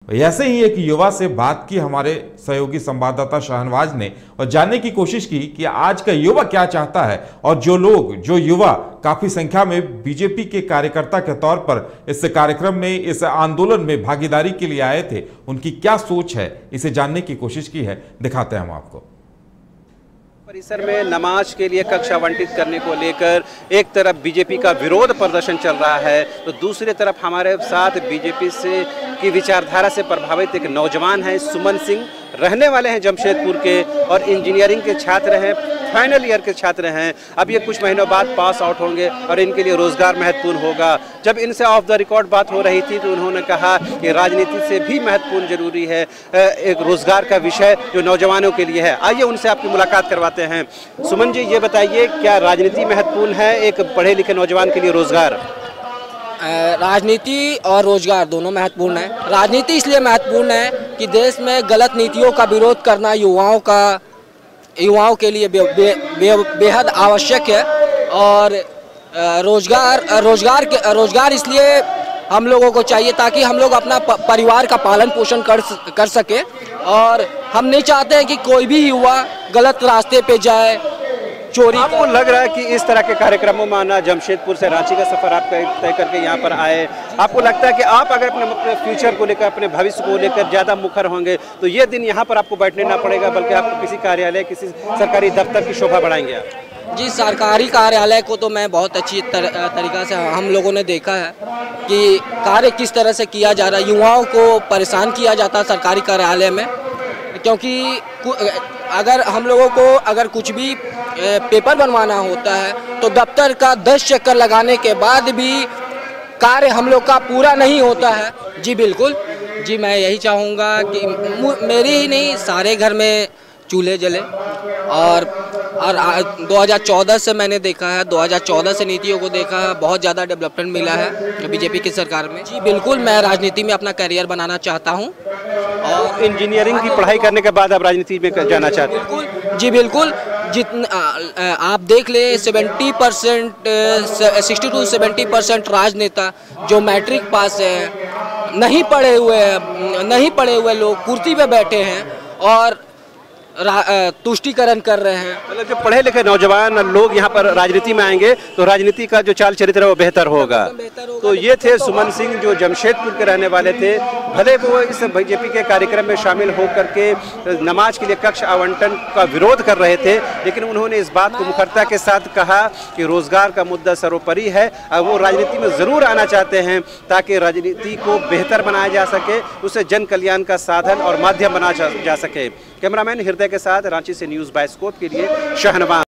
ऐसे ही एक युवा से बात की हमारे सहयोगी संवाददाता शाहनवाज ने और जानने की कोशिश की कि आज का युवा क्या चाहता है और जो युवा काफी संख्या में बीजेपी के कार्यकर्ता के तौर पर इस कार्यक्रम में, इस आंदोलन में भागीदारी के लिए आए थे, उनकी क्या सोच है, इसे जानने की कोशिश की है। दिखाते हैं हम आपको। परिसर में नमाज के लिए कक्ष आवंटित करने को लेकर एक तरफ बीजेपी का विरोध प्रदर्शन चल रहा है, तो दूसरी तरफ हमारे साथ बीजेपी से की विचारधारा से प्रभावित एक नौजवान है, सुमन सिंह। रहने वाले हैं जमशेदपुर के और इंजीनियरिंग के छात्र हैं, फाइनल ईयर के छात्र हैं। अब ये कुछ महीनों बाद पास आउट होंगे और इनके लिए रोजगार महत्वपूर्ण होगा। जब इनसे ऑफ द रिकॉर्ड बात हो रही थी तो उन्होंने कहा कि राजनीति से भी महत्वपूर्ण जरूरी है एक रोजगार का विषय जो नौजवानों के लिए है। आइए उनसे आपकी मुलाकात करवाते हैं। सुमन जी, ये बताइए, क्या राजनीति महत्वपूर्ण है एक पढ़े लिखे नौजवान के लिए रोजगार? राजनीति और रोजगार दोनों महत्वपूर्ण है। राजनीति इसलिए महत्वपूर्ण है कि देश में गलत नीतियों का विरोध करना युवाओं के लिए बेहद आवश्यक है। और रोजगार इसलिए हम लोगों को चाहिए ताकि हम लोग अपना परिवार का पालन पोषण कर सके। और हम नहीं चाहते हैं कि कोई भी युवा गलत रास्ते पे जाए, चोरी। आपको लग रहा है कि इस तरह के कार्यक्रमों में आना, जमशेदपुर से रांची का सफर आप तय करके यहाँ पर आए, आपको लगता है कि आप अगर अपने फ्यूचर को लेकर, अपने भविष्य को लेकर ज़्यादा मुखर होंगे तो ये दिन यहाँ पर आपको बैठने ना पड़ेगा, बल्कि आप किसी कार्यालय, किसी सरकारी दफ्तर की शोभा बढ़ाएंगे आप? जी, सरकारी कार्यालय को तो मैं बहुत अच्छी तरीक़ा से हम लोगों ने देखा है कि कार्य किस तरह से किया जा रहा है। युवाओं को परेशान किया जाता है सरकारी कार्यालय में, क्योंकि अगर हम लोगों को अगर कुछ भी पेपर बनवाना होता है तो दफ्तर का 10 चक्कर लगाने के बाद भी कार्य हम लोग का पूरा नहीं होता है। जी बिल्कुल जी, मैं यही चाहूँगा कि मेरी ही नहीं, सारे घर में चूल्हे जले। और 2014 से मैंने देखा है, 2014 से नीतियों को देखा है, बहुत ज़्यादा डेवलपमेंट मिला है बीजेपी की सरकार में। जी बिल्कुल, मैं राजनीति में अपना करियर बनाना चाहता हूँ। और इंजीनियरिंग की पढ़ाई करने के बाद आप राजनीति में जाना चाहते हैं? बिल्कुल जी बिल्कुल। आप देख ले 60% to 70% राजनेता जो मैट्रिक पास है, नहीं पढ़े हुए लोग कुर्सी पे बैठे हैं और तुष्टीकरण कर रहे हैं। मतलब जो पढ़े लिखे नौजवान लोग यहाँ पर राजनीति में आएंगे तो राजनीति का जो चाल चरित्र है वो बेहतर होगा। तो ये थे सुमन सिंह जो जमशेदपुर के रहने वाले थे। भले वो इस बीजेपी के कार्यक्रम में शामिल होकर के नमाज के लिए कक्ष आवंटन का विरोध कर रहे थे, लेकिन उन्होंने इस बात को मुखरता के साथ कहा कि रोजगार का मुद्दा सर्वोपरि है। वो राजनीति में ज़रूर आना चाहते हैं ताकि राजनीति को बेहतर बनाया जा सके, उसे जन कल्याण का साधन और माध्यम बनाया जा सके। कैमरामैन हृदय के साथ रांची से न्यूज़ बाय स्कोप के लिए शाहनवाज।